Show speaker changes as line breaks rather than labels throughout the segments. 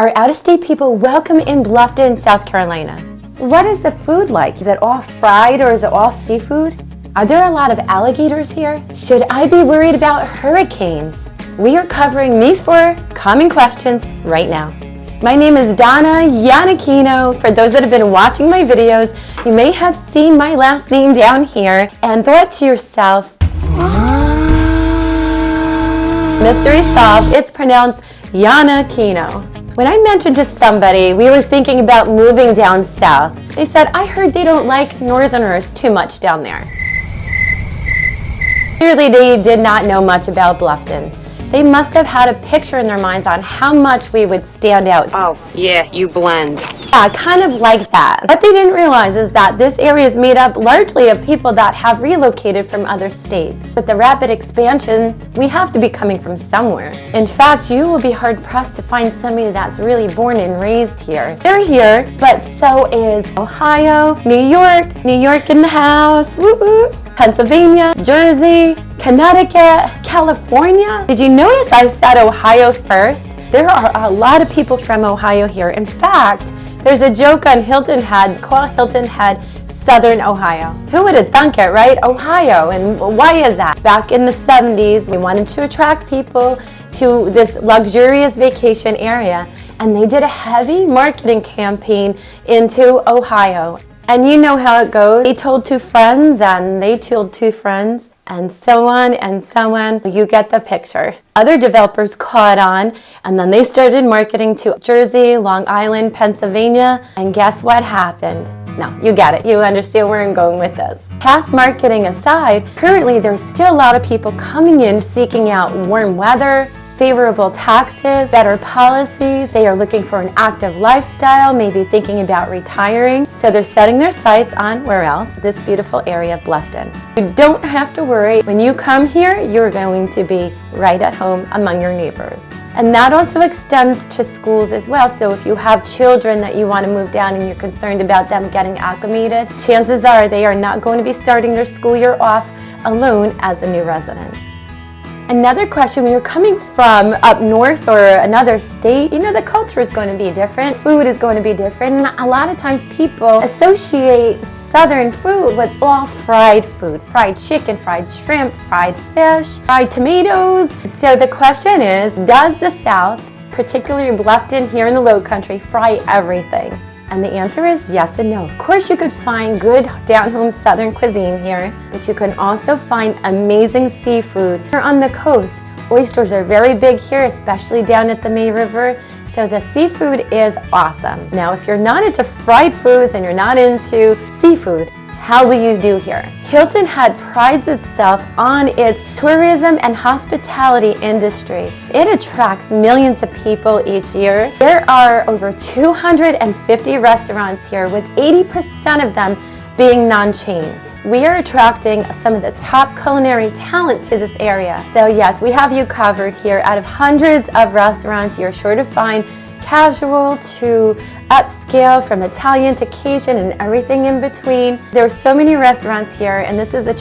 Our out-of-state people welcome in Bluffton, South Carolina. What is the food like? Is it all fried or is it all seafood? Are there a lot of alligators here? Should I be worried about hurricanes? We are covering these 4 common questions right now. My name is Donna IANNACCHINO. For those that have been watching my videos, you may have seen my last name down here and thought to yourself, mystery solved, it's pronounced IANNACCHINO. When I mentioned to somebody we were thinking about moving down south, they said, I heard they don't like northerners too much down there. Clearly they did not know much about Bluffton. They must have had a picture in their minds on how much we would stand out.
Oh, yeah, you blend.
Yeah, kind of like that. What they didn't realize is that this area is made up largely of people that have relocated from other states. With the rapid expansion, we have to be coming from somewhere. In fact, you will be hard-pressed to find somebody that's really born and raised here. They're here, but so is Ohio, New York in the house, woo-woo, Pennsylvania, Jersey, Connecticut, California. Did you notice I said Ohio first? There are a lot of people from Ohio here. In fact, there's a joke on Hilton Head called Hilton Head Southern Ohio. Who would have thunk it, right? Ohio. And why is that? Back in the 70s, we wanted to attract people to this luxurious vacation area, and they did a heavy marketing campaign into Ohio. And you know how it goes. They told 2 friends, and they told 2 friends, and so on and so on. You get the picture. Other developers caught on, and then they started marketing to Jersey, Long Island, Pennsylvania, and guess what happened? No, you get it. You understand where I'm going with this. Past marketing aside, currently there's still a lot of people coming in seeking out warm weather, favorable taxes, better policies. They are looking for an active lifestyle, maybe thinking about retiring. So they're setting their sights on where else? This beautiful area of Bluffton. You don't have to worry. When you come here, you're going to be right at home among your neighbors. And that also extends to schools as well. So if you have children that you want to move down and you're concerned about them getting acclimated, chances are they are not going to be starting their school year off alone as a new resident. Another question, when you're coming from up north or another state, you know, the culture is going to be different. Food is going to be different. And a lot of times people associate southern food with all fried food. Fried chicken, fried shrimp, fried fish, fried tomatoes. So the question is, does the South, particularly Bluffton here in the Low Country, fry everything? And the answer is yes and no. Of course, you could find good down-home Southern cuisine here, but you can also find amazing seafood. Here on the coast, oysters are very big here, especially down at the May River, so the seafood is awesome. Now, if you're not into fried foods and you're not into seafood, how will you do here? Hilton Head prides itself on its tourism and hospitality industry. It attracts millions of people each year. There are over 250 restaurants here, with 80% of them being non-chain. We are attracting some of the top culinary talent to this area. So yes, we have you covered here. Out of hundreds of restaurants, you're sure to find casual to upscale, from Italian to Cajun and everything in between. There are so many restaurants here, and this is a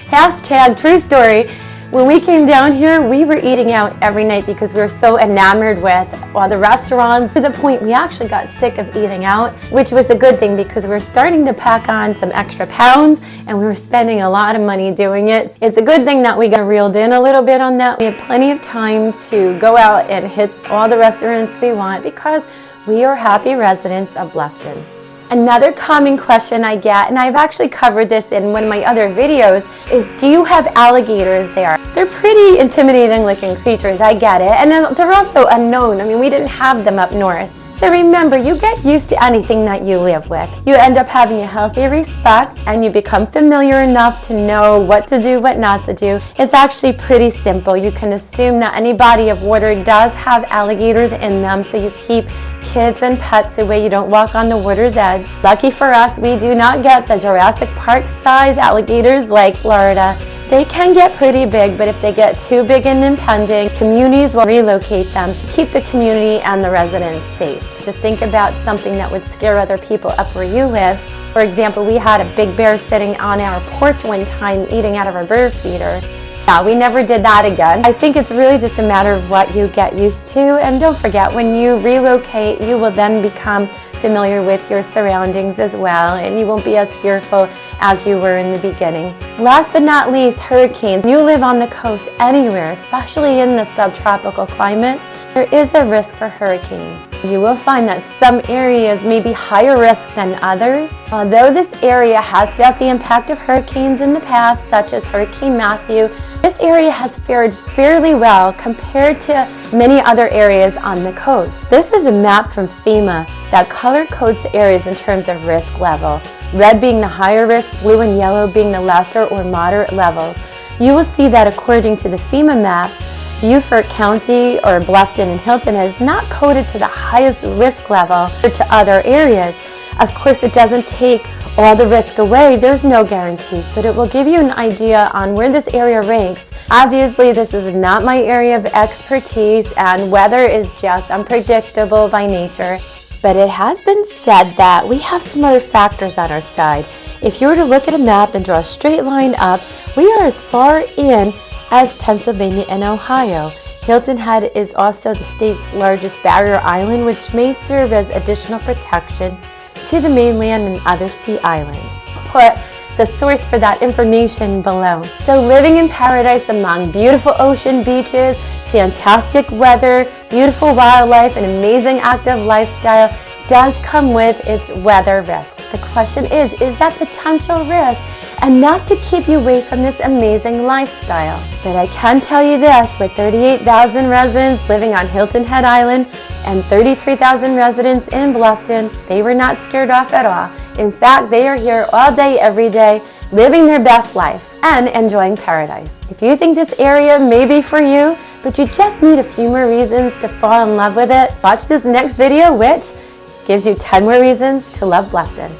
hashtag true story. When we came down here, we were eating out every night because we were so enamored with all the restaurants, to the point we actually got sick of eating out, which was a good thing because we were starting to pack on some extra pounds and we were spending a lot of money doing it. It's a good thing that we got reeled in a little bit on that. We have plenty of time to go out and hit all the restaurants we want because we are happy residents of Bluffton. Another common question I get, and I've actually covered this in one of my other videos, is do you have alligators there? They're pretty intimidating looking creatures, I get it, and they're also unknown. I mean, we didn't have them up north. So remember, you get used to anything that you live with. You end up having a healthy respect, and you become familiar enough to know what to do, what not to do. It's actually pretty simple. You can assume that any body of water does have alligators in them, so you keep kids and pets away. You don't walk on the water's edge. Lucky for us, we do not get the Jurassic Park size alligators like Florida. They can get pretty big, but if they get too big and impending, communities will relocate them, keep the community and the residents safe. Just think about something that would scare other people up where you live. For example, we had a big bear sitting on our porch one time eating out of our bird feeder. Yeah, we never did that again. I think it's really just a matter of what you get used to. And don't forget, when you relocate, you will then become familiar with your surroundings as well, and you won't be as fearful as you were in the beginning. Last but not least, hurricanes. You live on the coast anywhere, especially in the subtropical climates, there is a risk for hurricanes. You will find that some areas may be higher risk than others. Although this area has felt the impact of hurricanes in the past, such as Hurricane Matthew, this area has fared fairly well compared to many other areas on the coast. This is a map from FEMA that color codes the areas in terms of risk level. Red being the higher risk, blue and yellow being the lesser or moderate levels. You will see that according to the FEMA map, Beaufort County or Bluffton and Hilton is not coded to the highest risk level to other areas. Of course, it doesn't take all the risk away. There's no guarantees, but it will give you an idea on where this area ranks. Obviously, this is not my area of expertise, and weather is just unpredictable by nature. But it has been said that we have some other factors on our side. If you were to look at a map and draw a straight line up, we are as far in as Pennsylvania and Ohio. Hilton Head is also the state's largest barrier island, which may serve as additional protection to the mainland and other sea islands. Put the source for that information below. So living in paradise among beautiful ocean beaches, fantastic weather, beautiful wildlife, and amazing active lifestyle does come with its weather risk. The question is that potential risk enough to keep you away from this amazing lifestyle? But I can tell you this, with 38,000 residents living on Hilton Head Island and 33,000 residents in Bluffton, they were not scared off at all. In fact, they are here all day, every day, living their best life and enjoying paradise. If you think this area may be for you, but you just need a few more reasons to fall in love with it, watch this next video, which gives you 10 more reasons to love Bluffton.